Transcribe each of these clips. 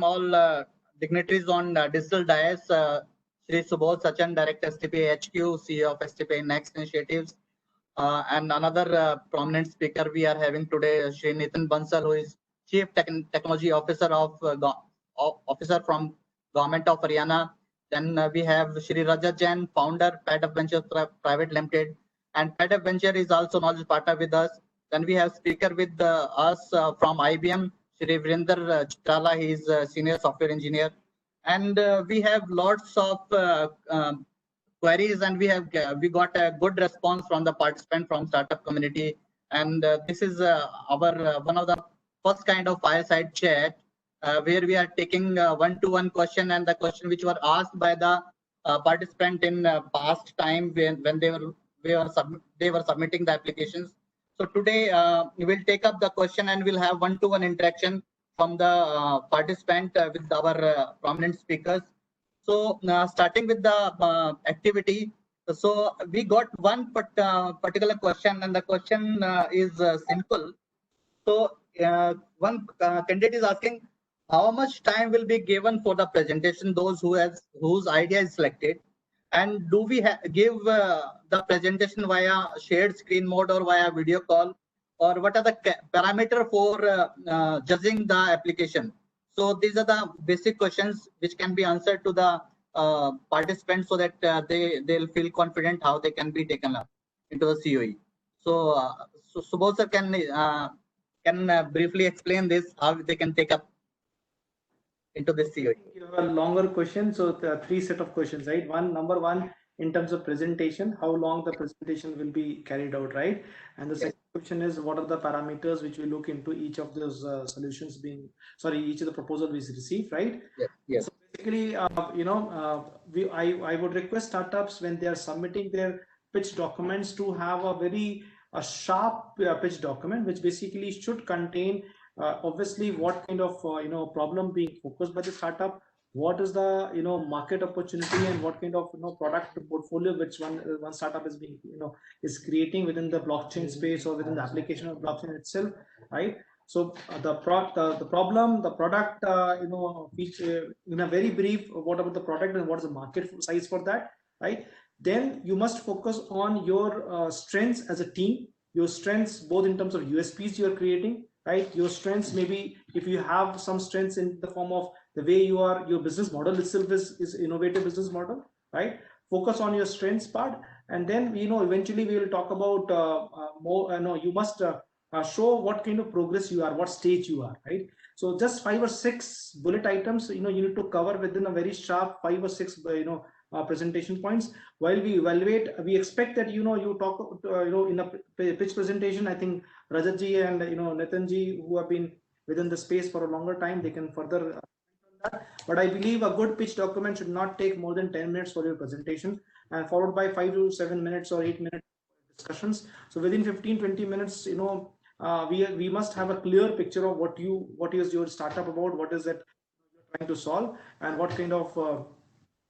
all dignitaries on digital dais, Shri Subodh Sachan, Director STPI HQ, CEO of STPI Next Initiatives, and another prominent speaker we are having today, Shri Nitin Bansal, who is Chief Technology Officer officer from Government of Haryana. Then we have Shri Rajat Jain, Founder, PADF Ventures Private Limited, and PADF Venture is also knowledge partner with us. Then we have speaker with us from IBM, Shri Virender Chitrala, he is a Senior Software Engineer. And we have lots of queries, and we got a good response from the participant from startup community. And this is our one of the first kind of fireside chat where we are taking one-to-one question, and the question which were asked by the participant in past time when they were submitting the applications. So today we will take up the question and we'll have one-to-one interaction from the participant with our prominent speakers. So starting with the activity, so we got one particular question, and the question is simple. So one candidate is asking, how much time will be given for the presentation, those whose idea is selected, and do we give the presentation via shared screen mode or via video call, or what are the parameter for judging the application? So these are the basic questions which can be answered to the participants, so that they'll feel confident how they can be taken up into the COE. So Subodh sir can briefly explain this, how they can take up into this COE. You have a longer question, so the three set of questions, right? Number one, in terms of presentation, how long the presentation will be carried out, right? And the second question is, what are the parameters which we look into each of those solutions being, each of the proposal we receive, right? Yes. So basically, I would request startups when they are submitting their pitch documents to have a sharp pitch document, which basically should contain obviously what kind of problem being focused by the startup, what is the market opportunity, and what kind of product portfolio which one startup is being is creating within the blockchain space or within the application of blockchain itself, right? So the problem, the product, in a very brief, what about the product and what is the market size for that, right? Then you must focus on your strengths as a team, your strengths both in terms of USPs you are creating, right? Your strengths, maybe if you have some strengths in the form of the way your business model itself is innovative business model, right? Focus on your strengths part, and then eventually we will talk about more. You must show what kind of progress you are, what stage you are, right? So just 5 or 6 bullet items you need to cover within a very sharp 5 or 6 presentation points. While we evaluate, we expect that you talk in a pitch presentation. I think Rajat ji and Nitin ji, who have been within the space for a longer time, they can further that. But I believe a good pitch document should not take more than 10 minutes for your presentation, and followed by 5 to 7 minutes or 8 minutes discussions. So within 15-20 minutes, we must have a clear picture of what is your startup about, what is it you're trying to solve, and what kind of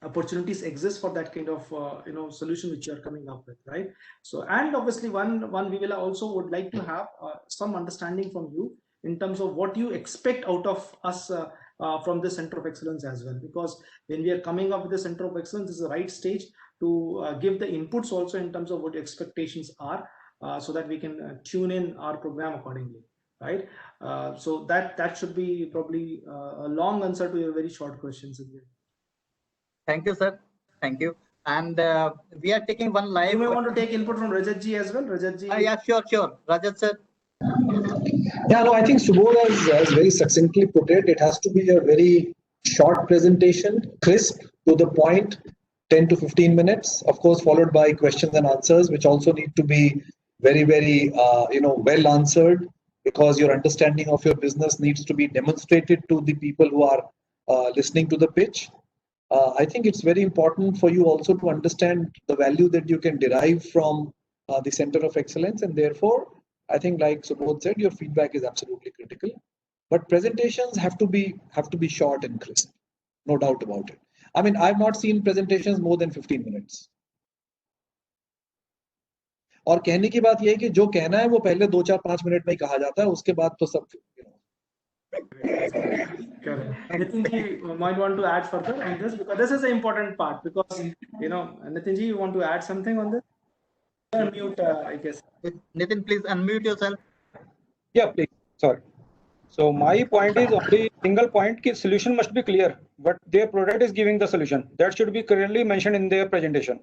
opportunities exist for that kind of solution which you are coming up with, right? So, and obviously one we will also would like to have some understanding from you in terms of what you expect out of us from the Center of Excellence as well, because when we are coming up with the Center of Excellence, this is the right stage to give the inputs also in terms of what your expectations are, so that we can tune in our program accordingly, right? So that should be probably a long answer to your very short questions. Thank you, sir. Thank you. And we are taking one live. You may want to take input from Rajat ji as well. Rajat ji. Yeah, sure. Rajat sir. Yeah, no, I think Subodh has very succinctly put it. It has to be a very short presentation, crisp, to the point, 10 to 15 minutes, of course, followed by questions and answers, which also need to be very, very, well answered, because your understanding of your business needs to be demonstrated to the people who are listening to the pitch. I think it's very important for you also to understand the value that you can derive from the Center of Excellence, and therefore, I think, like Subodh said, your feedback is absolutely critical. But presentations have to be short and crisp, no doubt about it. I mean, I've not seen presentations more than 15 minutes. और कहने की बात यह है कि जो कहना है वो पहले 2-4-5 मिनट में ही कहा जाता है, उसके बाद तो सब Correct. Nitinji might want to add further on this because this is the important part because Nitinji, you want to add something on this? Unmute, I guess. Nitin, please unmute yourself. Yeah, please. Sorry. So my point is only single point कि solution must be clear. What their product is giving the solution. That should be clearly mentioned in their presentation.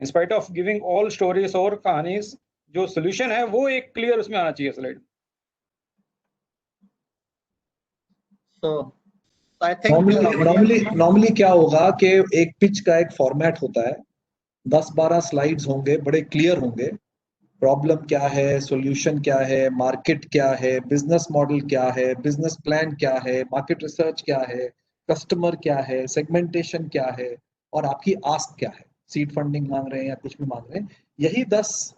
In spite of giving all stories और कहानीज, जो solution है वो एक clear उसमें आना चाहिए slide. So I think normally क्या होगा कि एक पिच का एक फॉर्मेट होता है, 10-12 स्लाइड्स होंगे, बड़े क्लियर होंगे, प्रॉब्लम क्या है, सॉल्यूशन क्या है, मार्केट क्या है, बिजनेस मॉडल क्या है, बिजनेस प्लान क्या है, मार्केट रिसर्च क्या है, कस्टमर क्या है, सेगमेंटेशन क्या है और आपकी आस्क क्या है, सीड फंडिंग मांग रहे हैं या कुछ भी मांग रहे हैं, यही 10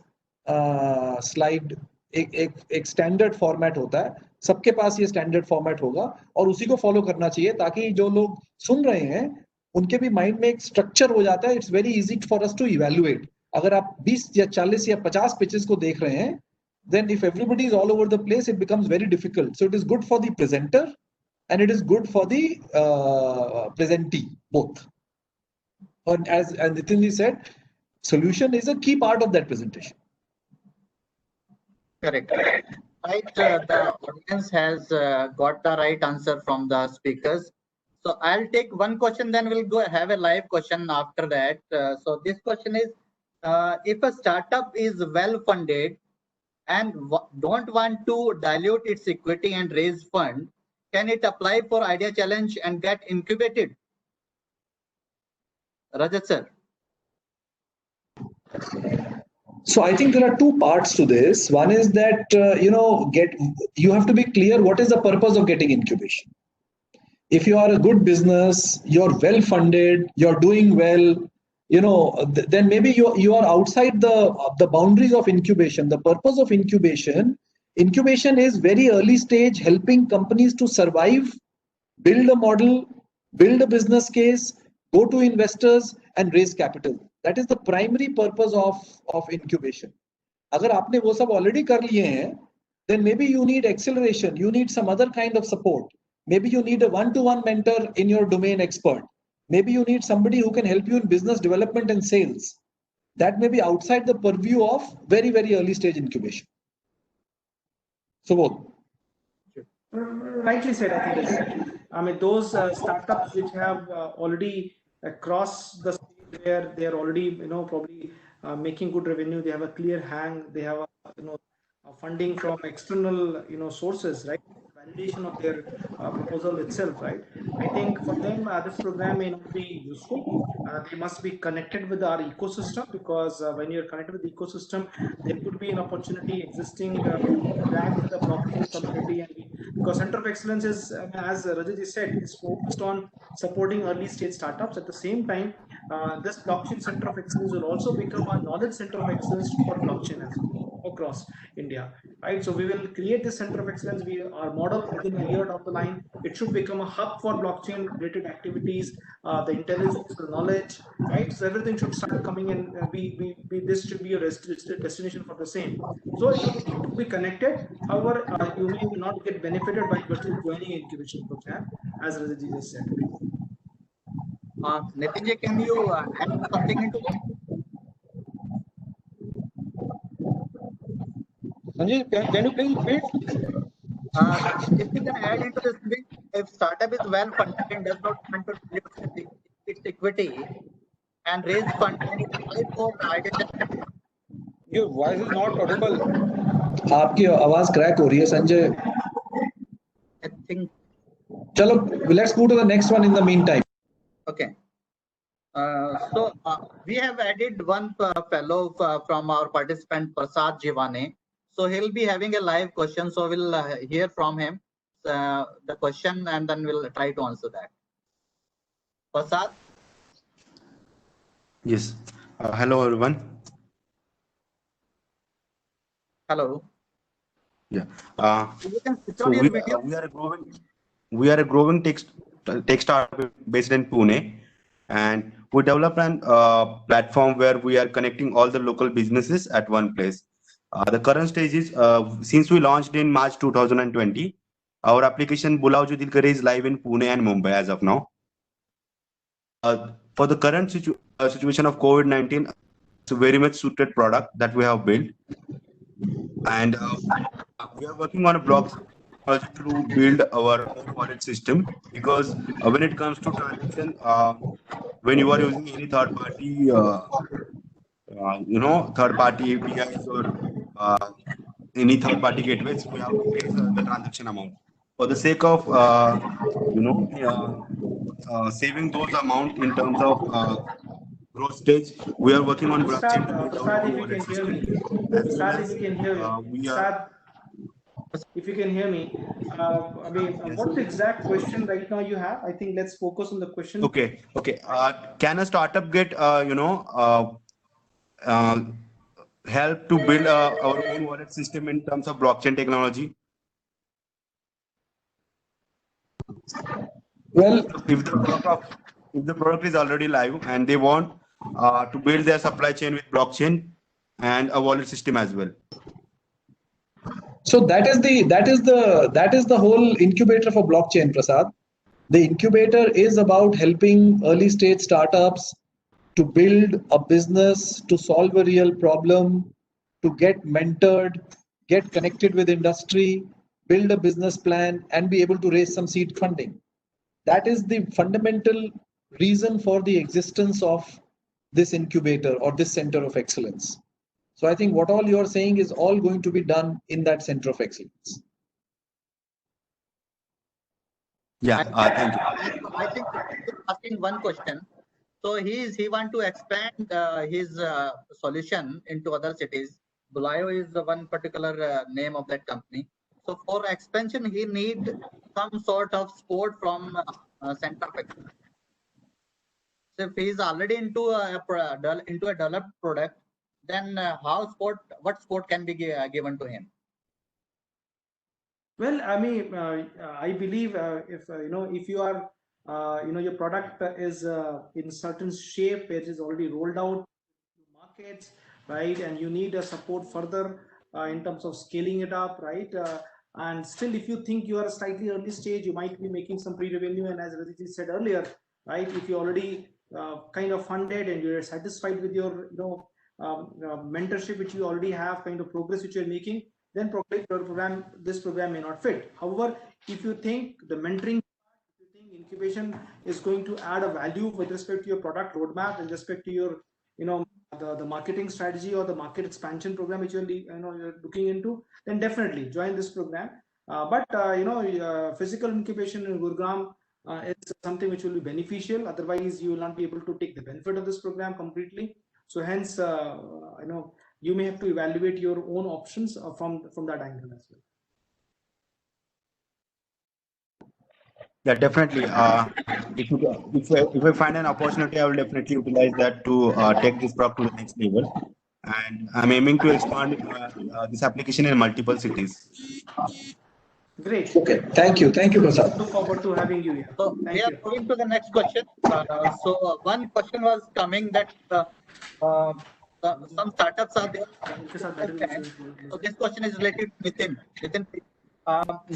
स्लाइड एक स्टैंडर्ड फॉर्मेट होता है. सबके पास ये स्टैंडर्ड फॉर्मेट होगा और उसी को फॉलो करना चाहिए ताकि जो लोग सुन रहे हैं उनके भी माइंड में एक स्ट्रक्चर हो जाता है. It's very easy for us to evaluate. अगर आप 20 या 40 या 50 पिचेस को देख रहे हैं, then if everybody is all over the place, it becomes very difficult. So it is good for the presenter and it is good for the presentee, both. And as Nitinji said, solution is a key part of that presentation. correct. Right, the audience has got the right answer from the speakers. So I'll take one question, then we'll go have a live question after that. So this question is, if a startup is well funded and don't want to dilute its equity and raise fund, can it apply for Idea Challenge and get incubated? Rajat sir. So I think there are two parts to this. One is that you have to be clear what is the purpose of getting incubation. If you are a good business, you're well funded, you're doing well, then maybe you are outside the boundaries of incubation. The purpose of incubation is very early stage, helping companies to survive, build a model, build a business case, go to investors and raise capital. That is the primary purpose of incubation. अगर आपने वो सब already कर लिए हैं, then maybe you need acceleration, you need some other kind of support. Maybe you need a one-to-one mentor in your domain expert. Maybe you need somebody who can help you in business development and sales. That may be outside the purview of very, very early stage incubation. Subodh. Rightly said, I think. I mean, those startups which have already crossed the stage where they are already, probably making good revenue. They have a clear hang. They have, funding from external, sources, right? Validation of their proposal itself, right? I think for them, this program may not be useful. They must be connected with our ecosystem because when you're connected with the ecosystem, there could be an opportunity existing grab the blockchain community. And because Center of Excellence is, as Rajat said, is focused on supporting early stage startups. At the same time, this blockchain Center of Excellence will also become a knowledge center of excellence for blockchain as well across India, right? So we will create this Center of Excellence. Our model within a year down the line, it should become a hub for blockchain related activities, the intelligence, the knowledge, right? So everything should start coming in. This should be a destination for the same. So it will be connected. However, you may not get benefited by just joining incubation program, as Rajat just said. Nitin, can you add something into that? Sanjay, can you please repeat? If you can add into this, if startup is well funded and does not want to dilute its equity and raise funds, then it applies for Idea Challenge. Your voice is not audible. आपकी आवाज crack हो रही है Sanjay. I think. चलो, let's go to the next one in the meantime. Okay. So we have added one fellow from our participant, Prasad Jivane. So he'll be having a live question. So we'll hear from him the question and then we'll try to answer that. Prasad? Yes. Hello, everyone. Hello. Yeah. You can switch So on your video. we are a growing tech startup based in Pune, and we developed an platform where we are connecting all the local businesses at one place. The current stage is since we launched in March 2020, our application Bulao Jo Dil Kare is live in Pune and Mumbai as of now. For the current situation of COVID-19, it's a very much suited product that we have built, and we are working on a blockchain technology to build our own wallet system, because when it comes to transaction, when you are using any third party, third party APIs or any third party gateways, we have to pay the transaction amount. For the sake of saving those amount in terms of growth stage, we are working on blockchain to build our Ustad, own if you wallet can hear system, me, as well Ustad, if as you can hear me, we are. Ustad, if you can hear me, I mean, Yes. what's the exact question right now you have? I think let's focus on the question. Okay. Can a startup get help to build our own wallet system in terms of blockchain technology? Well, If the product is already live and they want to build their supply chain with blockchain and a wallet system as well. so that is the whole incubator for blockchain, Prasad. The incubator is about helping early stage startups to build a business, to solve a real problem, to get mentored, get connected with industry, build a business plan, and be able to raise some seed funding. That is the fundamental reason for the existence of this incubator or this center of excellence. So I think what all you're saying is all going to be done in that center of excellence. Yeah, thank you. I think he's asking one question. So he want to expand his solution into other cities. Bulayo is the one particular name of that company. So for expansion, he need some sort of support from center of excellence. So if he is already into into a developed product, then what support can be given to him? Well, I mean, I believe if if you are your product is in certain shape, it is already rolled out to markets, right, and you need a support further in terms of scaling it up, right, and still, if you think you are slightly early stage, you might be making some pre-revenue, and as Rajat said earlier, right, if you already kind of funded and you're satisfied with your mentorship which you already have, kind of progress which you're making, then probably this program may not fit. However, if you think the mentoring, if you think incubation is going to add a value with respect to your product roadmap, with respect to your the marketing strategy or the market expansion program which you're looking into, then definitely join this program. But physical incubation in Gurugram is something which will be beneficial. Otherwise, you will not be able to take the benefit of this program completely. So hence, you may have to evaluate your own options from that angle as well. Yeah, definitely. If I find an opportunity, I will definitely utilize that to take this product to the next level. And I'm aiming to expand this application in multiple cities. Great. Okay, thank you, Prasad. Look forward to having you here. So Thank we are you. moving to the next question. So one question was coming that some startups are there. So this question is related to Nitin. Nitin,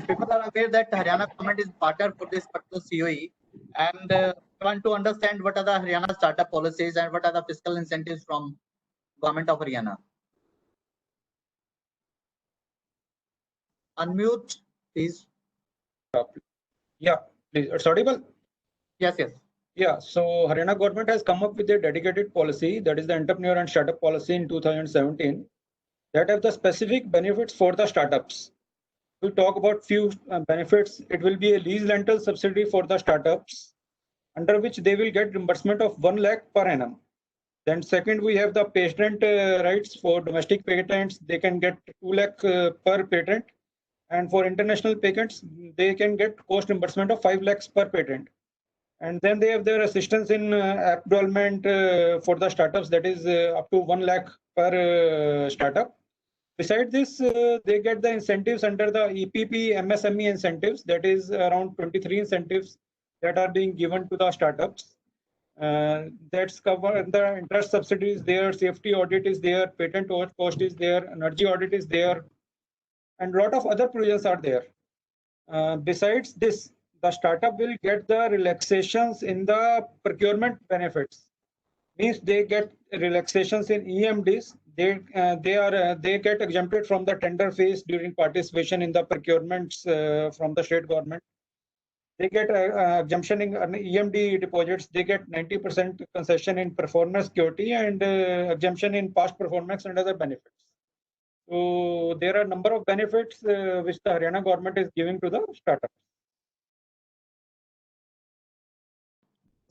people are aware that Haryana government is partner for this particular COE, and want to understand what are the Haryana startup policies and what are the fiscal incentives from government of Haryana. Unmute, please. Yeah, please. It's audible? Yes, yes. Yeah, so Haryana government has come up with a dedicated policy, that is the entrepreneur and startup policy in 2017, that have the specific benefits for the startups. We'll talk about few benefits. It will be a lease rental subsidy for the startups, under which they will get reimbursement of 1 lakh per annum. Then second, we have the patent rights for domestic patents. They can get 2 lakh per patent. And for international patents, they can get cost reimbursement of 5 lakhs per patent. And then they have their assistance in app development for the startups, that is up to 1 lakh per startup. Besides this, they get the incentives under the EPP MSME incentives, that is around 23 incentives that are being given to the startups. That's covered the interest subsidies there, safety audit is there, patent cost is there, energy audit is there, and a lot of other provisions are there. Besides this, the startup will get the relaxations in the procurement benefits. Means they get relaxations in EMDs. They get exempted from the tender phase during participation in the procurements from the state government. They get exemption in EMD deposits. They get 90% concession in performance security and exemption in past performance and other benefits. So there are a number of benefits which the Haryana government is giving to the startups.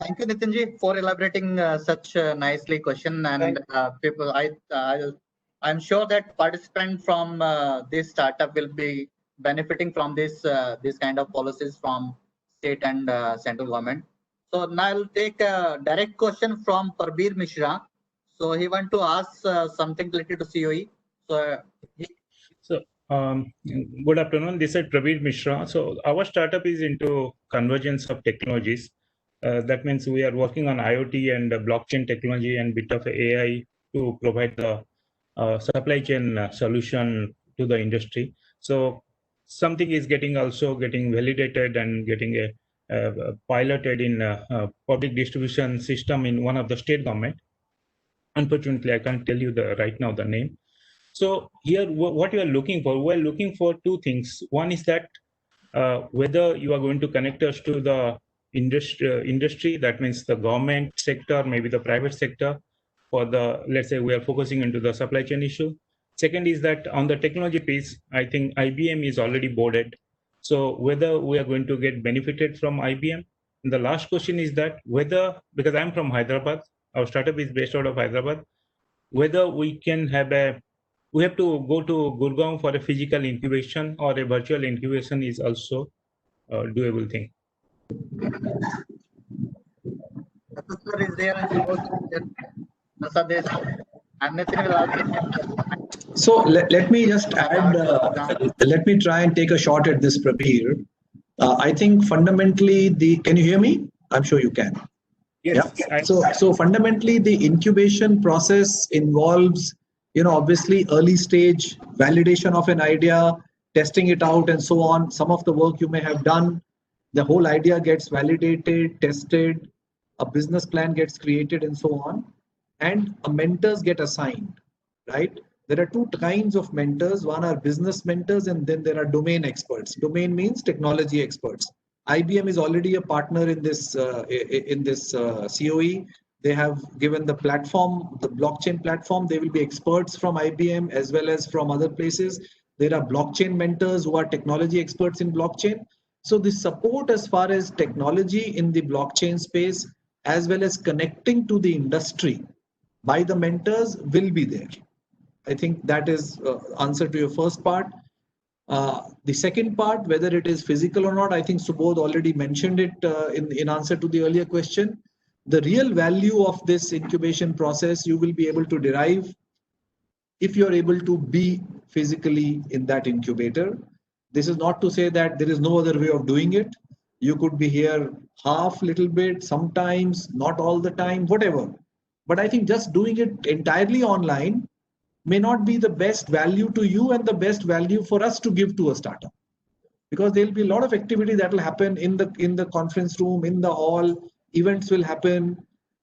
Thank you, Nitinji, for elaborating such nicely question. And people, I'm sure that participant from this startup will be benefiting from this kind of policies from state and central government. So now I'll take a direct question from Prabir Mishra. So he want to ask something related to COE. So Good afternoon. This is Prabir Mishra. So our startup is into convergence of technologies. That means we are working on IoT and blockchain technology and bit of AI to provide the supply chain solution to the industry. So something is also getting validated and getting piloted in a public distribution system in one of the state government. Unfortunately, I can't tell you right now the name. So here, what you are looking for, we're looking for two things. One is that whether you are going to connect us to the industry, that means the government sector, maybe the private sector, for the, let's say we are focusing into the supply chain issue. Second is that on the technology piece, I think IBM is already boarded. So whether we are going to get benefited from IBM. And the last question is that whether, because I'm from Hyderabad, our startup is based out of Hyderabad, whether we can have we have to go to Gurgaon for a physical incubation or a virtual incubation is also a doable thing. Is there So let me just add, let me try and take a shot at this, Prabir. I think fundamentally can you hear me? I'm sure you can. Yes. Yeah. So fundamentally the incubation process involves, obviously early stage validation of an idea, testing it out and so on. Some of the work you may have done, the whole idea gets validated, tested, a business plan gets created and so on, and mentors get assigned, right? There are two kinds of mentors. One are business mentors and then there are domain experts. Domain means technology experts. IBM is already a partner in this COE. They have given the platform, the blockchain platform. They will be experts from IBM as well as from other places. There are blockchain mentors who are technology experts in blockchain. So the support as far as technology in the blockchain space, as well as connecting to the industry by the mentors will be there. I think that is answer to your first part. The second part, whether it is physical or not, I think Subodh already mentioned it in answer to the earlier question. The real value of this incubation process you will be able to derive if you're able to be physically in that incubator. This is not to say that there is no other way of doing it. You could be here half, little bit, sometimes, not all the time, whatever. But I think just doing it entirely online may not be the best value to you and the best value for us to give to a startup. Because there will be a lot of activity that will happen in the conference room, in the hall, events will happen,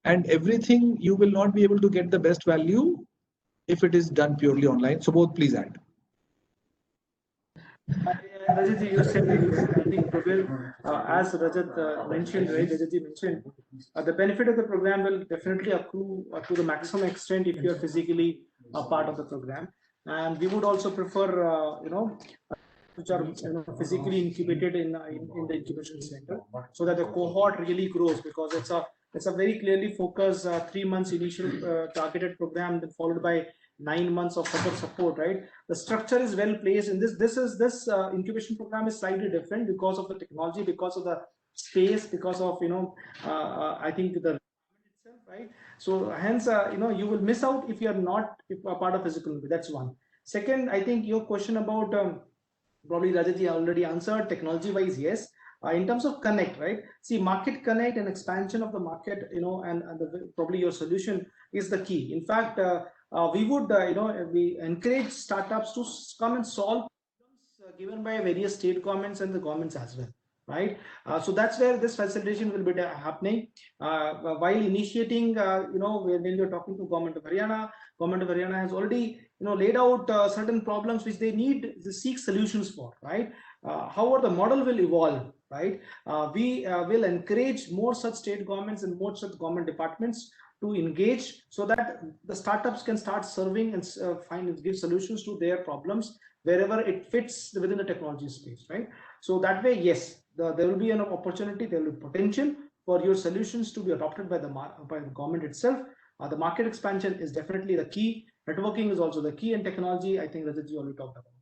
and everything you will not be able to get the best value if it is done purely online. So both, please add. Rajat, you said very well. I think Prabir, as Rajat mentioned, right? Rajat mentioned, the benefit of the program will definitely accrue to the maximum extent if you are physically a part of the program. And we would also prefer, which are physically incubated in the incubation center, so that the cohort really grows, because it's a very clearly focused 3 months initial targeted program, then followed by 9 months of further support, right? The structure is well placed, and this incubation program is slightly different because of the technology, because of the space, because of I think the itself, right? So hence you will miss out if you are not a part of physical. That's one. Second, I think your question about probably Rajat already answered. Technology wise, yes. In terms of connect, right? See, market connect and expansion of the market, and probably your solution is the key. In fact, we would we encourage startups to come and solve problems given by various state governments and the governments as well, right? So that's where this facilitation will be happening. While initiating, when you're talking to government of Haryana has already, laid out certain problems which they need to seek solutions for, right? However, the model will evolve, right? We will encourage more such state governments and more such government departments to engage so that the startups can start serving and give solutions to their problems wherever it fits within the technology space, right? So that way, yes, there will be an opportunity, there will be potential for your solutions to be adopted by the government itself. The market expansion is definitely the key. Networking is also the key, and technology, I think Rajat ji already talked about.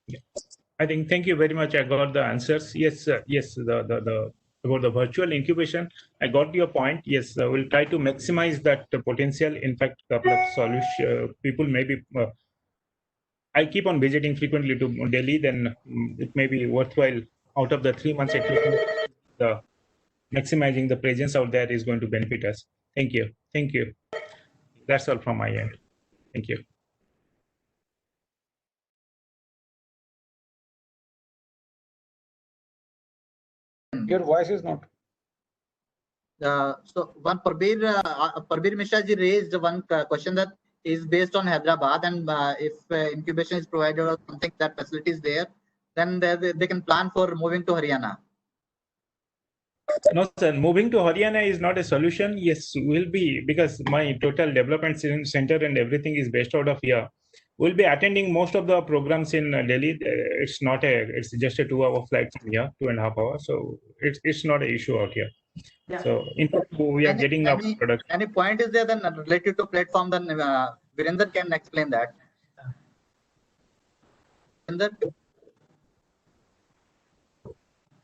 Yeah. I think, thank you very much. I got the answers. Yes, yes, the about the virtual incubation, I got your point. Yes, we'll try to maximize that potential. In fact, a couple of solution people maybe. I keep on visiting frequently to Delhi, then it may be worthwhile out of the 3 months at least, the maximizing the presence out there is going to benefit us. Thank you. Thank you. That's all from my end. Thank you. Your voice is not. So one Prabir Mishra ji raised one question that is based on Hyderabad, and if incubation is provided or something, that facility is there, then they can plan for moving to Haryana. No, sir, moving to Haryana is not a solution. Yes, will be, because my total development center and everything is based out of here. We'll be attending most of the programs in Delhi. It's just a 2-hour flight from here, 2.5 hours. So it's not an issue out here. Yeah. So in fact, we are getting our product. Any point is there then related to platform? Then Virender can explain that. Virender?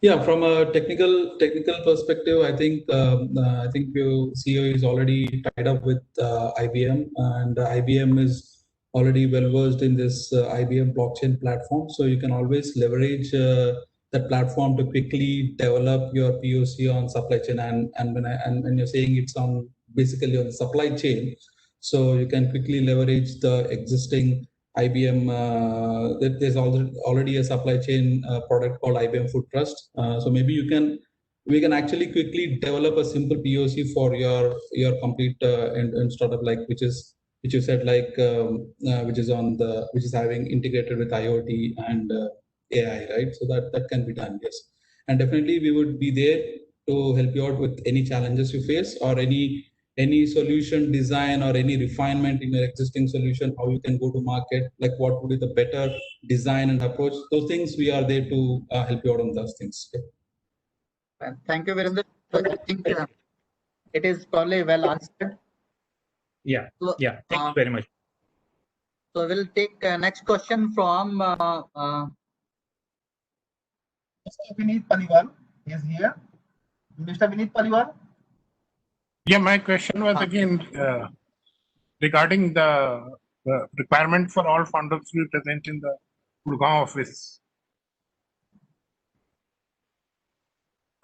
Yeah, from a technical perspective, I think your CEO is already tied up with IBM, and IBM is already well versed in this IBM blockchain platform. So you can always leverage that platform to quickly develop your POC on supply chain. And when you're saying it's on basically on the supply chain, so you can quickly leverage the existing IBM. There's already a supply chain product called IBM Food Trust. So maybe we can actually quickly develop a simple POC for your complete end startup, like which you said, like which is having integrated with IoT and AI, right? So that can be done, yes. And definitely we would be there to help you out with any challenges you face, or any solution design or any refinement in your existing solution, how you can go to market, like what would be the better design and approach. Those things we are there to help you out on those things. Okay. Thank you, Virender. I think it is probably well answered. Yeah, So, yeah. Thank you very much. So we'll take next question from Mr. Vineet Paliwal is here. Mr. Vineet Paliwal. Yeah, my question was again regarding the requirement for all founders to be present in the Gurgaon office.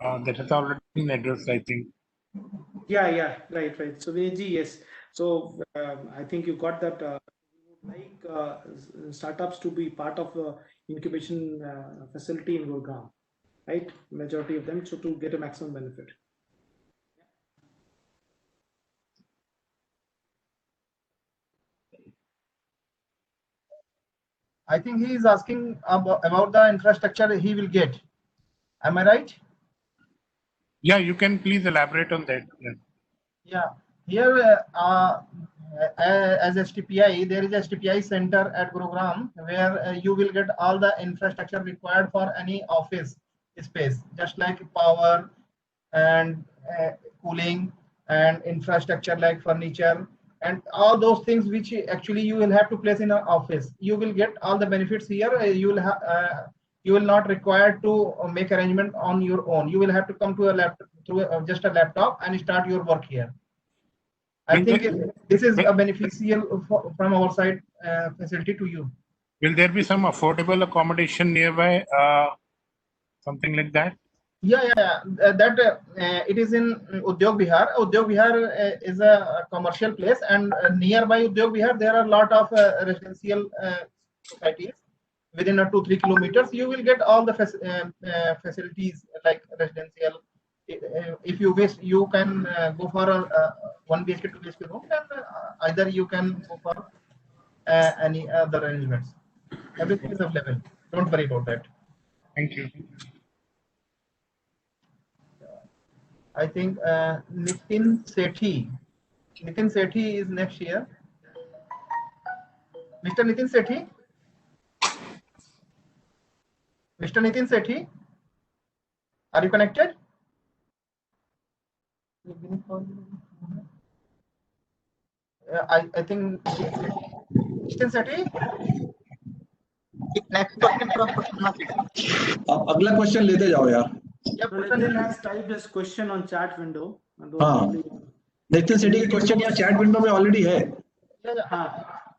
That has already been addressed, I think. Yeah, right. So Vinayji, yes. So I think you got that. We would like startups to be part of the incubation facility in Gurgaon, right? Majority of them, so to get a maximum benefit. I think he is asking about the infrastructure he will get. Am I right? Yeah, you can please elaborate on that. Yeah. Here, as STPI, there is a STPI center at Gurugram where you will get all the infrastructure required for any office space, just like power and cooling and infrastructure like furniture and all those things which actually you will have to place in an office. You will get all the benefits here. You will not require to make arrangement on your own. You will have to come to a laptop through just a laptop and start your work here. I think this is a beneficial from our side facility to you. Will there be some affordable accommodation nearby? Something like that? Yeah. That it is in Udyog Vihar. Udyog Vihar is a commercial place, and nearby Udyog Vihar there are a lot of residential societies within a 2-3 kilometers, you will get all the facilities like residential. If you wish, you can go for a 1 BHK, 2 BHK room, and either you can go for any other arrangements. Everything is available. Don't worry about that. Thank you. I think Nitin Sethi. Nitin Sethi is next year. Mr. Nitin Sethi? Mr. Nitin Sethi? Are you connected? I think Nitin Sethi? Next question from Prasanna Sethi. अब अगला question लेते जाओ यार. Yeah, Nitin has typed his question on chat window. हाँ. नितिन सेठी की question यहाँ chat window में already है.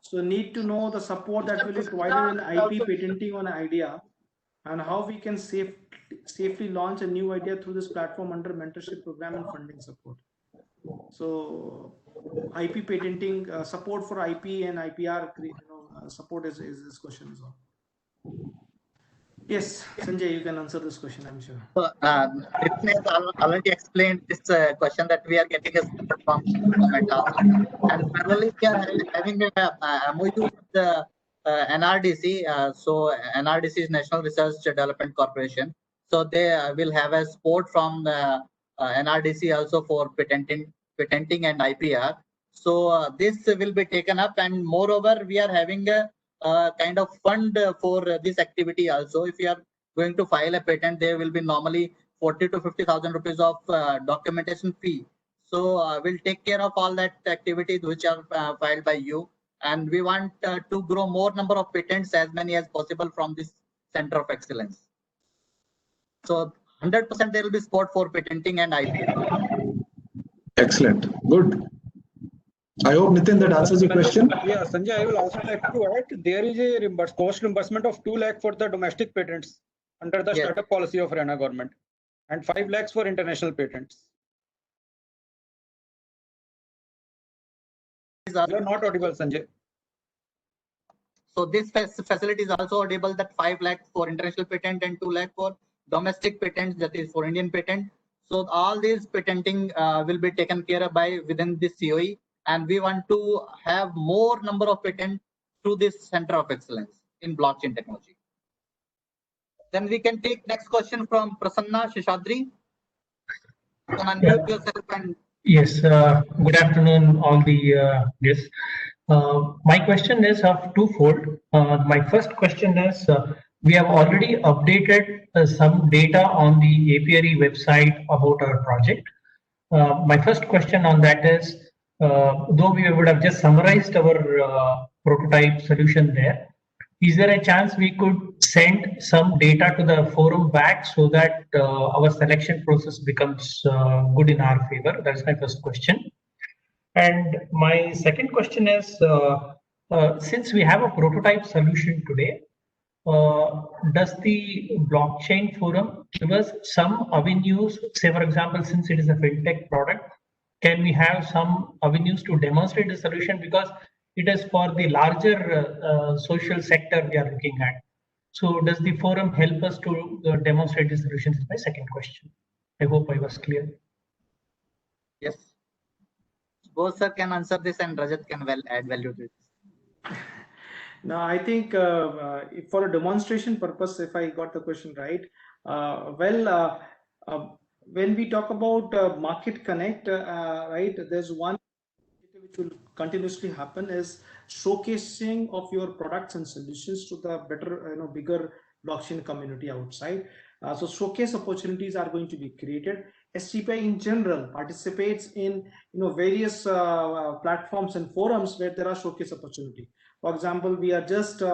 So need to know the support that will be provided in IP patenting on idea, and how we can safely launch a new idea through this platform under mentorship program and funding support. So IP patenting support for IP and IPR support is this question as well. Yes, Sanjay, you can answer this question, I'm sure. So, Nitin has already explained this question that we are getting a support from Meta. And parallelly, we are having a MOU with the NRDC. So, NRDC is National Research Development Corporation. So, they will have a support from the NRDC also for patenting and IPR. So, this will be taken up, and moreover, we are having a kind of fund for this activity also. If you are going to file a patent, there will be normally 40 to 50,000 rupees of documentation fee. So we'll take care of all that activities which are filed by you, and we want to grow more number of patents, as many as possible, from this center of excellence. So 100% there will be support for patenting and IP. Excellent. Good. I hope, Nitin, that answers your question. Yeah, Sanjay, I will also like to add, there is a cost reimbursement of 2 lakh for the domestic patents under the startup policy of Haryana government, and 5 lakhs for international patents. You are not audible, Sanjay. So this facility is also audible, that 5 lakh for international patent and 2 lakh for domestic patents, that is for Indian patent. So all these patenting will be taken care of by within this COE. And we want to have more number of patents through this center of excellence in blockchain technology. Then we can take next question from Prasanna Sheshadri. You can unmute yourself and yes, good afternoon, all the guests. My question is of twofold. My first question is, we have already updated some data on the Apiary website about our project. My first question on that is, though we would have just summarized our prototype solution there, is there a chance we could send some data to the forum back so that our selection process becomes good in our favor? That's my first question. And my second question is, since we have a prototype solution today, does the blockchain forum give us some avenues? Say, for example, since it is a fintech product, can we have some avenues to demonstrate the solution, because it is for the larger social sector we are looking at? So does the forum help us to demonstrate the solutions? Is my second question. I hope I was clear. yes, both sir can answer this, and Rajat can add value to this. Now, I think for a demonstration purpose, if I got the question right, when we talk about Market Connect, right, there's one which will continuously happen is showcasing of your products and solutions to the bigger blockchain community outside. So showcase opportunities are going to be created. STPI in general participates in various platforms and forums where there are showcase opportunity. For example, we are just in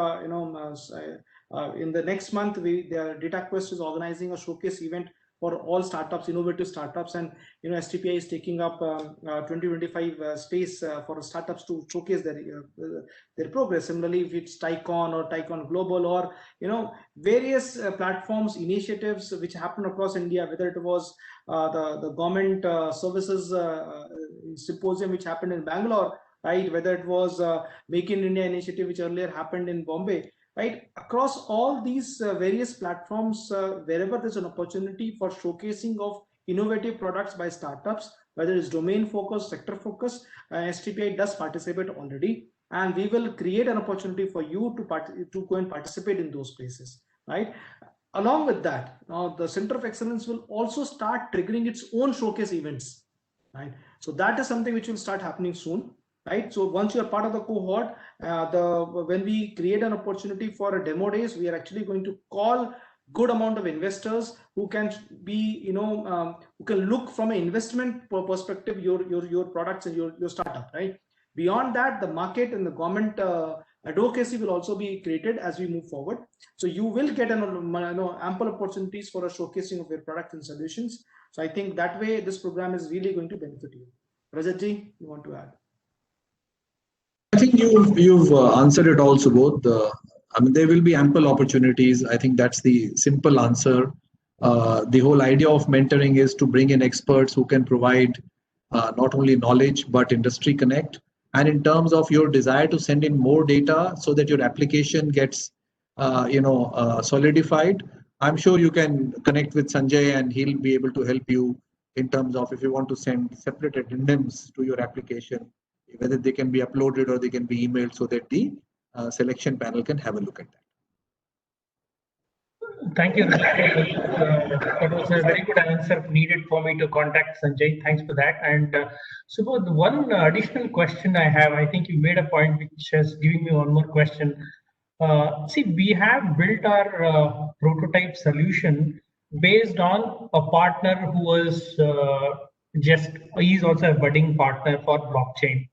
the next month, the DataQuest is organizing a showcase event for all startups, innovative startups, and STPI is taking up 2025 space for startups to showcase their progress. Similarly, if it's Tycon or Tycon Global, or various platforms, initiatives which happen across India, whether it was the government services symposium which happened in Bangalore, right? Whether it was Make in India initiative which earlier happened in Bombay. right? Across all these various platforms, wherever there's an opportunity for showcasing of innovative products by startups, whether it's domain focused, sector focused, STPI does participate already, and we will create an opportunity for you to go and participate in those places, right? Along with that, now the Center of Excellence will also start triggering its own showcase events, right? So that is something which will start happening soon, right? So once you are part of the cohort, when we create an opportunity for a demo days, we are actually going to call good amount of investors who can be, who can look from an investment perspective your products and your startup, right? Beyond that, the market and the government advocacy will also be created as we move forward. So you will get ample opportunities for a showcasing of your products and solutions. So I think that way this program is really going to benefit you. Rajat-ji, you want to add? I think you've answered it all, Subodh. I mean, there will be ample opportunities. I think that's the simple answer. The whole idea of mentoring is to bring in experts who can provide not only knowledge but industry connect. And in terms of your desire to send in more data so that your application gets solidified, I'm sure you can connect with Sanjay and he'll be able to help you in terms of if you want to send separate addendums to your application, whether they can be uploaded or they can be emailed so that the selection panel can have a look at that. Thank you. That was a very good answer needed for me to contact Sanjay. Thanks for that. And Subodh, one additional question I have, I think you made a point which has given me one more question. See, we have built our prototype solution based on a partner who was he's also a budding partner for blockchain.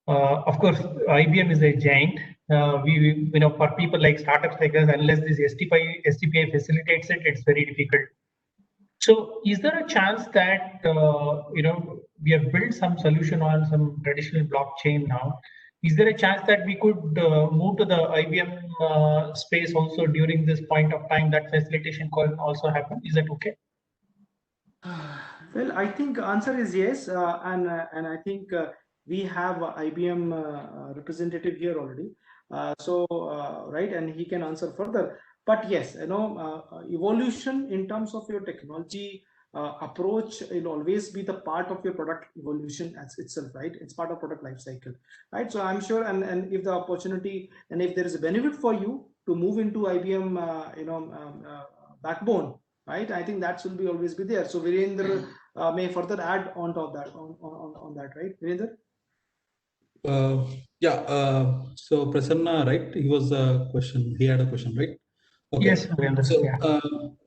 Of course, IBM is a giant. For people like startups like us, unless this STPI facilitates it, it's very difficult. So, is there a chance that we have built some solution on some traditional blockchain now? Is there a chance that we could move to the IBM space also during this point of time? That facilitation can also happen. Is that okay? Well, I think answer is yes, and I think we have IBM representative here already. Right, and he can answer further. But yes, evolution in terms of your technology approach will always be the part of your product evolution as itself, right? It's part of product life cycle, right? So I'm sure, and if the opportunity and if there is a benefit for you to move into IBM, backbone, right? I think that will always be there. So Virender may further add on top that on that, right, Virender? So Prasanna, right? He had a question, right? Okay. Yes.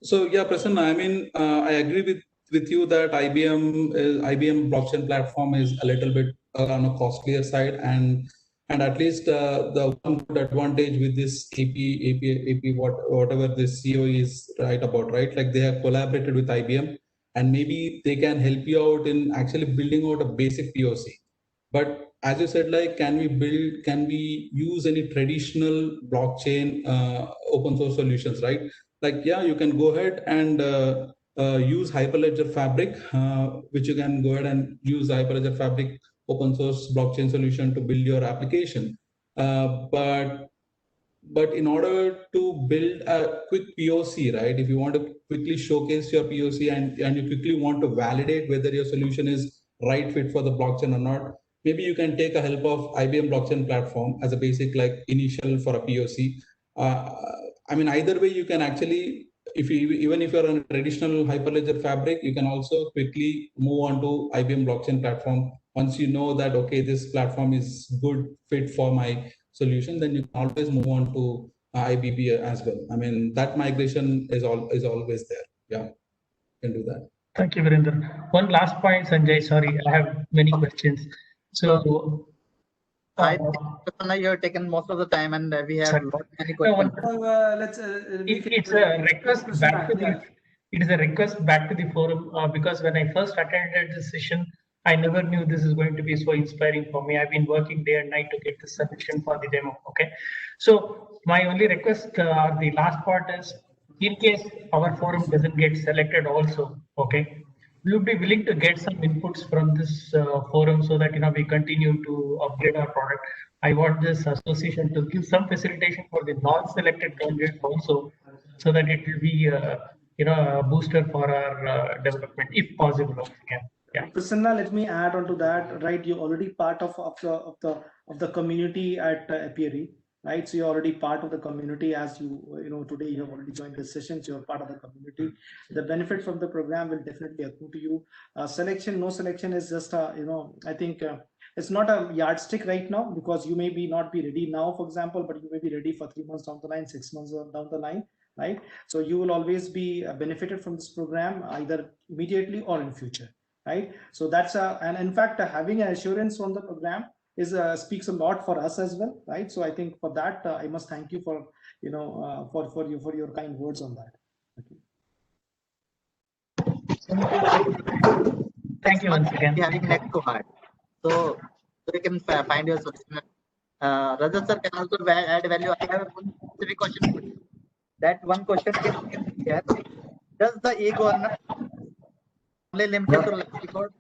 So Prasanna, I mean, I agree with you that IBM blockchain platform is a little bit on a costlier side, and at least the one good advantage with this AP whatever this CEO is right about, right? Like they have collaborated with IBM, and maybe they can help you out in actually building out a basic POC. But as you said, like, can we use any traditional blockchain open source solutions, right? Like, yeah, you can go ahead and use Hyperledger Fabric, which you can go ahead and use Hyperledger Fabric open source blockchain solution to build your application. But in order to build a quick POC, right? If you want to quickly showcase your POC and you quickly want to validate whether your solution is right fit for the blockchain or not, maybe you can take a help of IBM blockchain platform as a basic like initial for a POC. I mean, either way, you can actually, even if you're on a traditional Hyperledger Fabric, you can also quickly move on to IBM blockchain platform. Once you know that, okay, this platform is good fit for my solution, then you can always move on to IBP as well. I mean, that migration is always there. Yeah, you can do that. Thank you, Virender. One last point, Sanjay. Sorry, I have many questions. So, I think you have taken most of the time, and we have many questions. It's a request back to the. It is a request back to the forum because when I first attended this session, I never knew this is going to be so inspiring for me. I've been working day and night to get this solution for the demo. Okay, so my only request, the last part is, in case our forum doesn't get selected, also, okay, we would be willing to get some inputs from this forum so that we continue to upgrade our product. I want this association to give some facilitation for the non-selected candidates also, so that it will be a booster for our development, if possible. Yeah. Prasanna, let me add on to that. Right, you're already part of the community at Apiary, right? So you're already part of the community, as today you have already joined the sessions. You're part of the community. The benefit from the program will definitely accrue to you. Selection, no selection is just I think it's not a yardstick right now, because you may not be ready now, for example, but you may be ready for 3 months down the line, 6 months down the line, right? So you will always be benefited from this program, either immediately or in future. Right, so that's and in fact having an assurance on the program is speaks a lot for us as well, right? So I think for that I must thank you for for your kind words on that. Thank you once again. Having next to heart, so you can find your solution. Rajat sir can also add value. I have one specific question for you. That one question is here: does the e-governance only limited to record?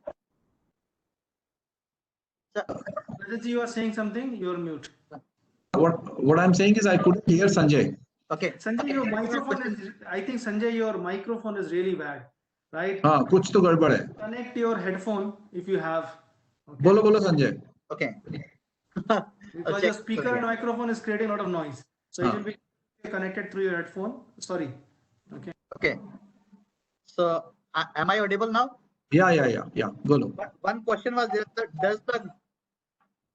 Rajat, you are saying something. You're mute. What I'm saying is I couldn't hear Sanjay. Okay, Sanjay, your microphone is. I think Sanjay, your microphone is really bad, right? कुछ तो गड़बड़ है. Connect your headphone if you have. Okay. बोलो Sanjay. Okay. Because your speaker and microphone is creating a lot of noise, so it will be connected through your headphone. Sorry. Okay. Okay. So am I audible now? Yeah. Go. One question was this: does the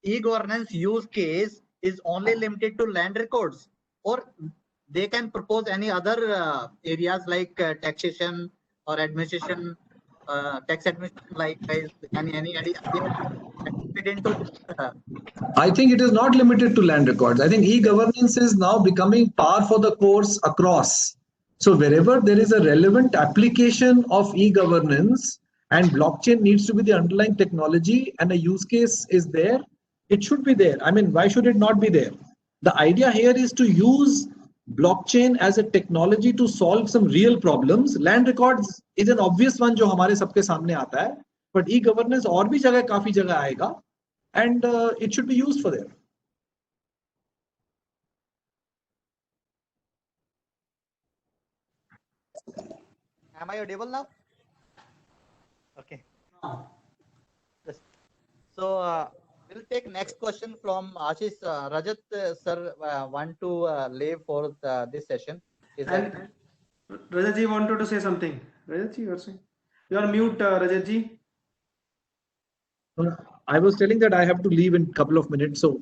e-governance use case is only limited to land records, or they can propose any other areas like taxation or administration, tax administration, like any idea? I think it is not limited to land records. I think e-governance is now becoming par for the course across. So wherever there is a relevant application of e-governance and blockchain needs to be the underlying technology and a use case is there, it should be there. I mean, why should it not be there? The idea here is to use blockchain as a technology to solve some real problems. Land records is an obvious one जो हमारे सबके सामने आता है, but e-governance और भी जगह काफी जगह आएगा, and it should be used for there. Am I audible now? Okay. So we'll take next question from Ashish. Rajat sir want to leave for this session. Rajatji wanted to say something. Rajatji, you are saying? You are mute, Rajatji. I was telling that I have to leave in a couple of minutes, so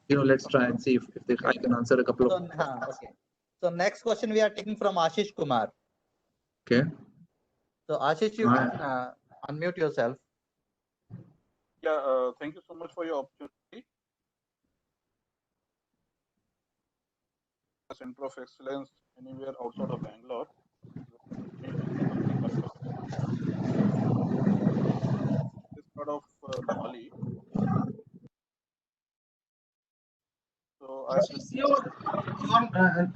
let's try and see if I can answer a couple of. Okay. So next question we are taking from Ashish Kumar. Okay. So Ashish, you can unmute yourself. Yeah, thank you so much for your opportunity. Center of Excellence anywhere outside of Bangalore. This part of Mali. So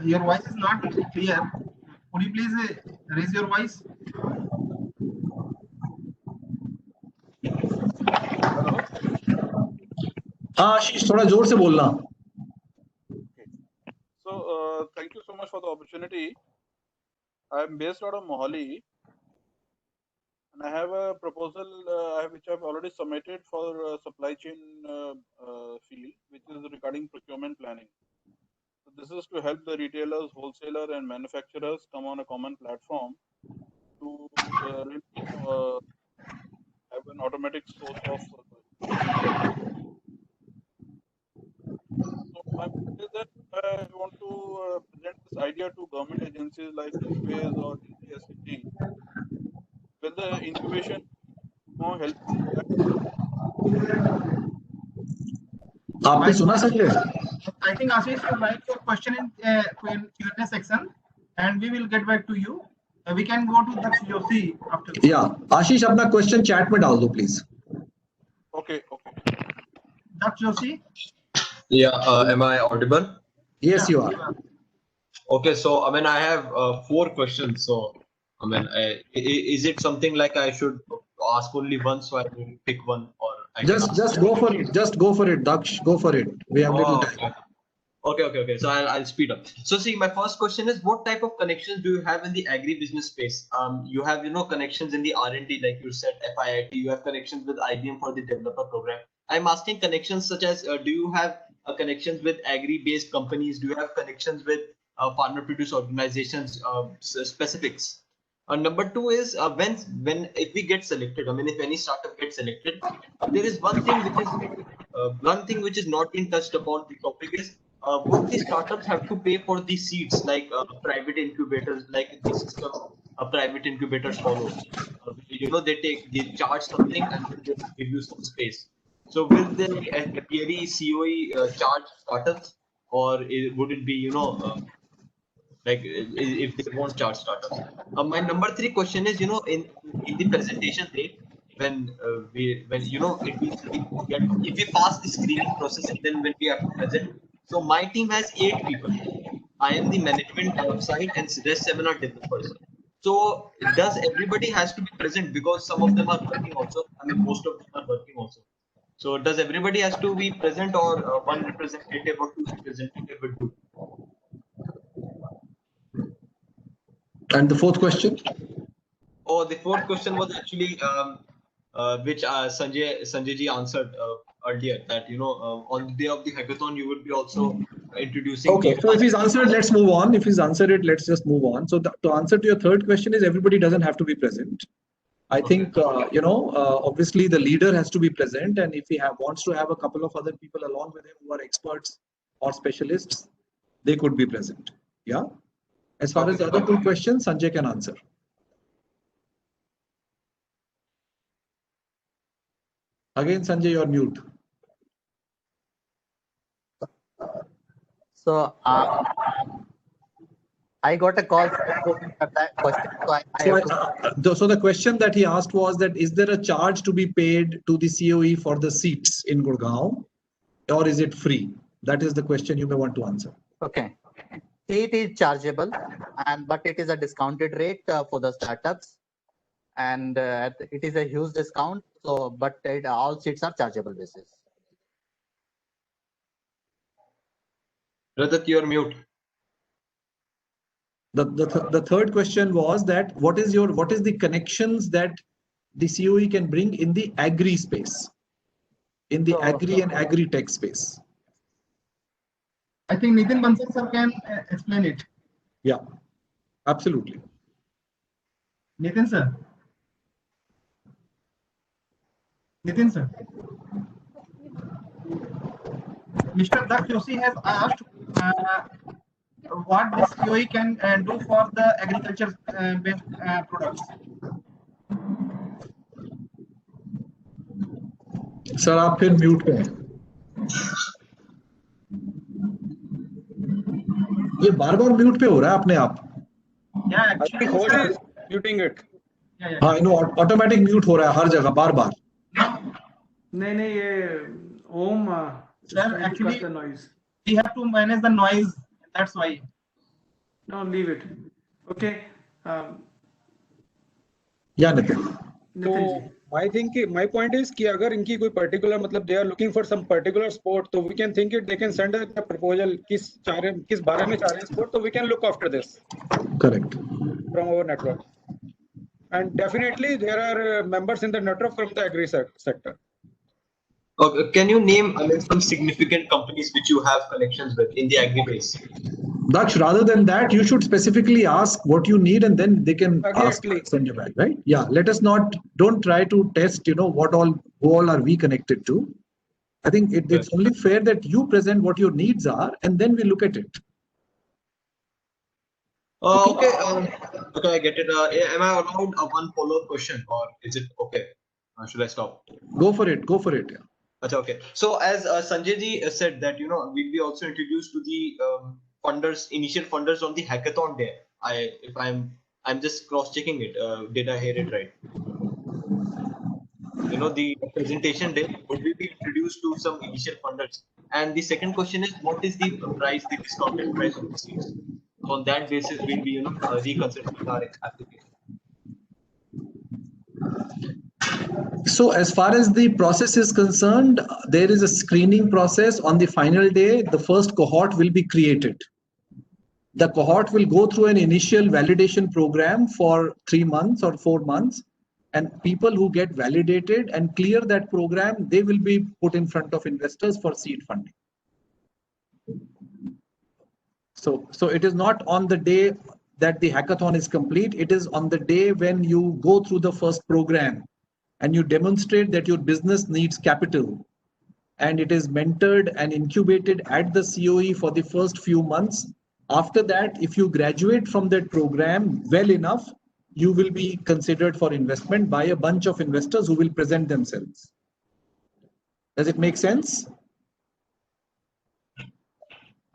your voice is not clear. Could you please raise your voice? हाँ आशीष थोड़ा जोर से बोलना. So thank you so much for the opportunity. I am based out of Mohali, and I have a proposal which I have already submitted for supply chain field, which is regarding procurement planning. So this is to help the retailers, wholesaler, and manufacturers come on a common platform to really, have an automatic source of. So my point is that I want to present this idea to government agencies like Enphase or DGST. Will the incubation help? आपने सुना Sanjay? I think Ashish, you write your question in Q&A section, and we will get back to you. We can go to Daksh Joshi after. Yeah, Ashish अपना question chat में डाल दो please. Okay. Daksh Joshi. Yeah, am I audible? Yes, you are. Okay, so I have 4 questions. So I mean, is it something like I should ask only one, so I will pick one, or I can ask Just go for it. Just go for it, Daksh. Go for it. We have little time. Okay. So I'll speed up. So see, my first question is, what type of connections do you have in the agribusiness space? You have, connections in the R&D, like you said, FIIT. You have connections with IBM for the developer program. I'm asking connections such as, do you have connections with agri-based companies? Do you have connections with farmer produce organizations, specifics? Number two is, if we get selected, I mean, if any startup gets selected, there is one thing which is not being touched upon. The topic is, would the startups have to pay for the seeds, like private incubators, like the system private incubators follow? They charge something and then they give you some space. So will the PLE COE charge startups, or would it be, like if they won't charge startups? My number three question is, in the presentation day, when if we pass the screening process and then when we have to present. So my team has 8 people. I am the management side and rest 7 are developers. So does everybody has to be present, because some of them are working also? I mean, most of them are working also. So does everybody has to be present, or one representative or 2 representatives will do? And the fourth question? Oh, the fourth question was actually which Sanjay ji answered earlier, that on the day of the hackathon you would be also introducing. Okay, so if he's answered, let's move on. If he's answered it, let's just move on. So to answer to your third question is, everybody doesn't have to be present. I think obviously the leader has to be present, and if he wants to have a couple of other people along with him who are experts or specialists, they could be present. Yeah. As far as the other 2 questions, Sanjay can answer. Again, Sanjay, you're mute. So I got a call for that question. So the question that he asked was that, is there a charge to be paid to the COE for the seats in Gurgaon, or is it free? That is the question you may want to answer. Okay. It is chargeable, but it is a discounted rate for the startups, and it is a huge discount. So, but all seats are chargeable basis. Rajat, you're mute. The third question was that what is the connections that the COE can bring in the agri space, in the agri and agri tech space? I think Nitin Bansal sir can explain it. Yeah, absolutely. Nitin sir. Nitin sir. Mr. Daksh Joshi has asked what this COE can do for the agriculture based products. Sir आप फिर mute पे हैं। ये बार-बार mute पे हो रहा है अपने आप। Yeah, actually, host is muting it. हाँ, इनो ऑटोमेटिक म्यूट हो रहा है हर जगह बार-बार। नहीं ये ओम sir, actually we have to manage the noise, that's why. No, leave it. Okay. Yeah, Nitin. So my point is कि अगर इनकी कोई particular मतलब they are looking for some particular sport, तो we can think it, they can send a proposal किस बारे में चाह रहे हैं sport, तो we can look after this. Correct. From our network. And definitely there are members in the network from the agri sector. Okay. Can you name some significant companies which you have connections with in the agri base? Daksh, rather than that, you should specifically ask what you need, and then they can send you back, right? Yeah. Don't try to test, who all are we connected to. I think it's only fair that you present what your needs are, and then we look at it. Okay. Okay, I get it. Am I allowed one follow-up question, or is it okay? Should I stop? Go for it. Yeah. Okay. So as Sanjay ji said that we'll be also introduced to the initial funders on the hackathon day. I'm just cross-checking it. Did I hear it right? The presentation day, would we be introduced to some initial funders? And the second question is, what is the price, the discounted price of the seats? So on that basis, we'll be reconsidering our application. So as far as the process is concerned, there is a screening process. On the final day, the first cohort will be created. The cohort will go through an initial validation program for 3 months or 4 months. And people who get validated and clear that program, they will be put in front of investors for seed funding. So it is not on the day that the hackathon is complete. It is on the day when you go through the first program and you demonstrate that your business needs capital, and it is mentored and incubated at the COE for the first few months. After that, if you graduate from that program well enough, you will be considered for investment by a bunch of investors who will present themselves. Does it make sense?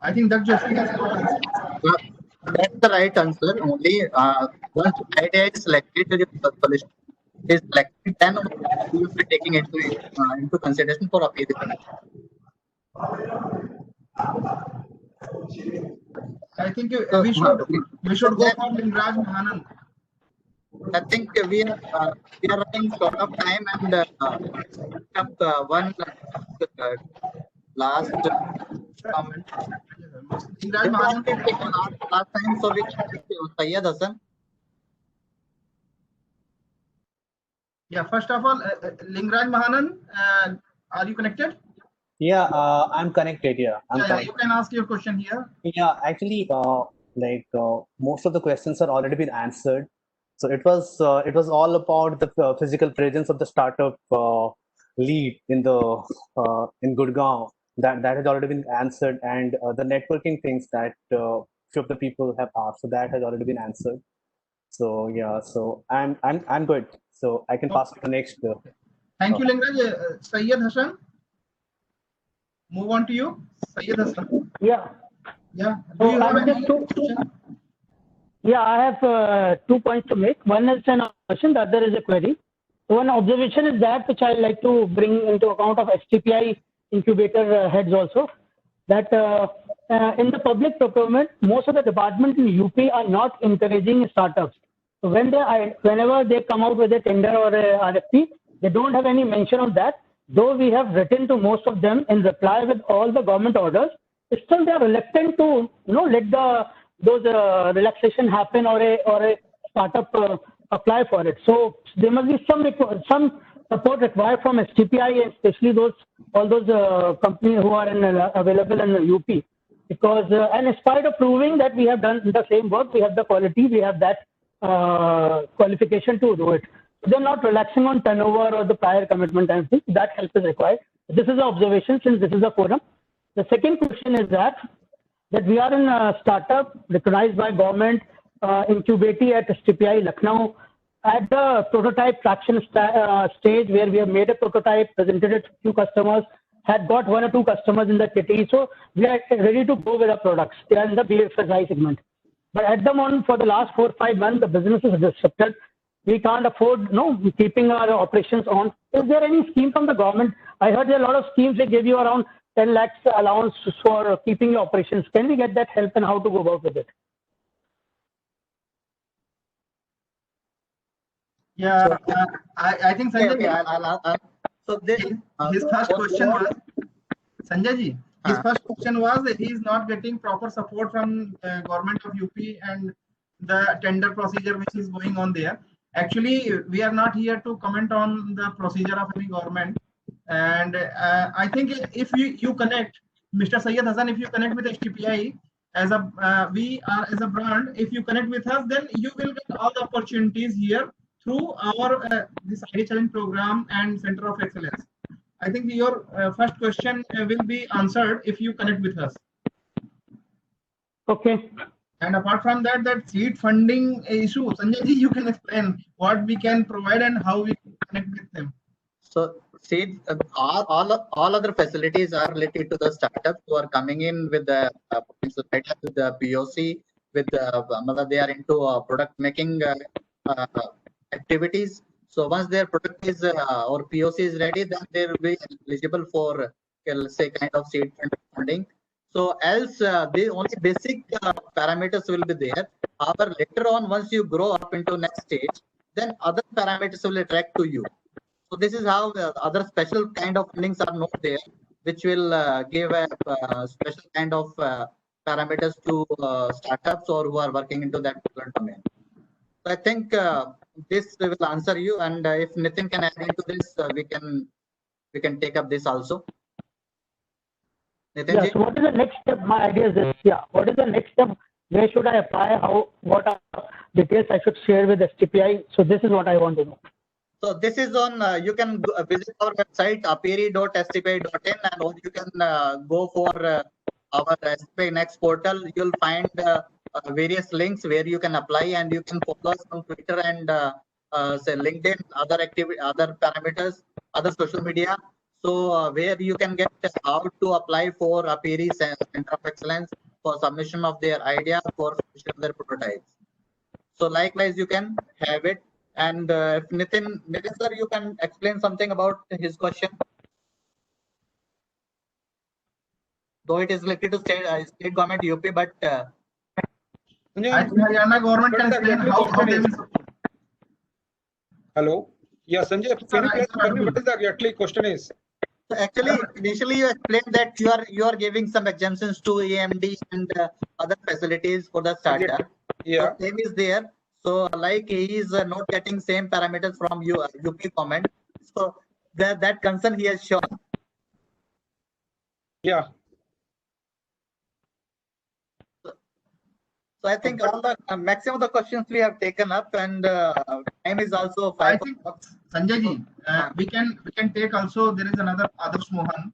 I think that just That's the right answer. Only once idea is selected, the solution is selected, then you will be taking into consideration for appeal. I think we should go for Lingraj Mahanan. I think we are running short of time, and one last comment. Lingraj Mahanan. Last time, so we Syed Hassan. Yeah, first of all, Lingraj Mahanan, are you connected? Yeah, I'm connected. Yeah, I'm connected. You can ask your question here. Yeah, actually, most of the questions are already been answered. So it was all about the physical presence of the startup lead in Gurgaon. That has already been answered, and the networking things that few of the people have asked. So that has already been answered. So yeah, so I'm good. So I can pass to the next. Thank you, Lingraj. Syed Hassan. Move on to you, Syed Hassan. Yeah. Yeah. So I have 2 points to make. One is an question, the other is a query. So one observation is that which I like to bring into account of STPI incubator heads also, that in the public procurement, most of the departments in UP are not encouraging startups. So whenever they come out with a tender or a RFP, they don't have any mention of that. Though we have written to most of them in reply with all the government orders, still they are reluctant to let those relaxation happen or a startup apply for it. So there must be some support required from STPI, and especially all those companies who are available in the UP, because and in spite of proving that we have done the same work, we have the quality, we have that qualification to do it. They're not relaxing on turnover or the prior commitment and things. That help is required. This is an observation since this is a forum. The second question is that we are in a startup recognized by government, incubatee at STPI Lucknow, at the prototype traction stage, where we have made a prototype, presented it to few customers, had got 1 or 2 customers in the kitty. So we are ready to go with our products. They are in the BFSI segment. But at the moment, for the last 4 or 5 months, the business is disrupted. We can't afford keeping our operations on. Is there any scheme from the government? I heard there are a lot of schemes. They give you around 10 lakhs allowance for keeping your operations. Can we get that help, and how to go about with it? Yeah, I think Sanjay. So his first question was, Sanjay ji, his first question was that he is not getting proper support from government of UP and the tender procedure which is going on there. Actually, we are not here to comment on the procedure of any government. And I think if you connect, Mr. Syed Hassan, if you connect with HTPI we are as a brand, if you connect with us, then you will get all the opportunities here through our this Idea Challenge program and Center of Excellence. I think your first question will be answered if you connect with us. Okay. And apart from that seed funding issue, Sanjay ji, you can explain what we can provide and how we connect with them. So seed, all other facilities are related to the startups who are coming in with the with the POC, with they are into product making activities. So once their product is or POC is ready, then they will be eligible for, let's say, kind of seed funding. So else the only basic parameters will be there. However, later on, once you grow up into next stage, then other parameters will attract to you. So this is how other special kind of fundings are not there, which will give a special kind of parameters to startups or who are working into that particular domain. So I think this will answer you, and if Nitin can add into this, we can take up this also. Nitin Yeah, so what is the next step? My idea is this. Yeah, what is the next step? Where should I apply? What are details I should share with STPI? So this is what I want to know. So this is on, you can visit our website, aperi.stpi.in, and or you can go for our STPI Next portal. You'll find various links where you can apply, and you can follow us on Twitter and say LinkedIn, other activity, other parameters, other social media. So where you can get how to apply for Aperi Center of Excellence for submission of their idea, for submission of their prototypes. So likewise, you can have it. And if Nitin sir, you can explain something about his question. Though it is related to state government UP, but I think Haryana government can explain how they will support. Hello. Yeah, Sanjay, can you please tell me what is the actually question is? So actually, initially you explained that you are giving some exemptions to AMD and other facilities for the startup. Yeah. So same is there. So like he is not getting same parameters from UP government. So that concern he has shown. Yeah. So I think all the maximum of the questions we have taken up, and time is also 5 I think Sanjay ji, we can take also. There is another Adarsh Mohan.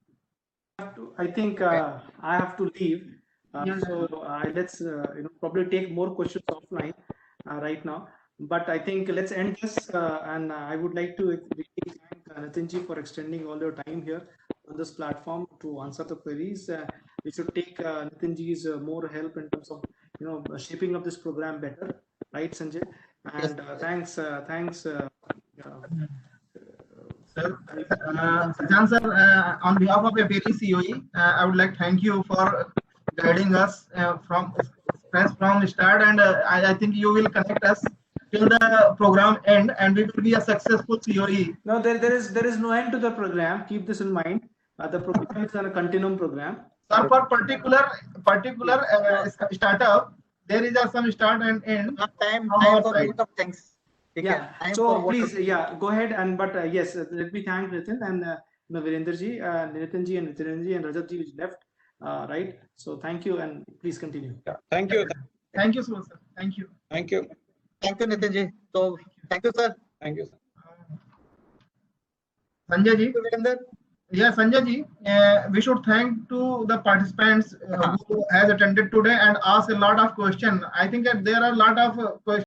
I think I have to leave. Yes. So let's probably take more questions offline right now. But I think let's end this, and I would like to really thank Nitinji for extending all your time here on this platform to answer the queries. We should take Nitinji's more help in terms of shaping up this program better, right, Sanjay? And thanks. Sir, Sajjan sir, on behalf of Aperi COE, I would like to thank you for guiding us from start, and I think you will connect us till the program end, and we will be a successful COE. No, there is no end to the program. Keep this in mind. The program is a continuum program. So for particular startup, there is some start and end. Time for a lot of things. Yeah. So please, go ahead. And but yes, let me thank Nitin and Virendraji, Nitinji and Nitinji and Rajatji is left. Right. So thank you, and please continue. Yeah. Thank you. Thank you so much, sir. Thank you. Thank you. Thank you, Nitinji. So thank you, sir. Thank you, sir. Sanjay ji. Yeah, Sanjay ji, we should thank to the participants who has attended today and asked a lot of questions. I think that there are a lot of questions.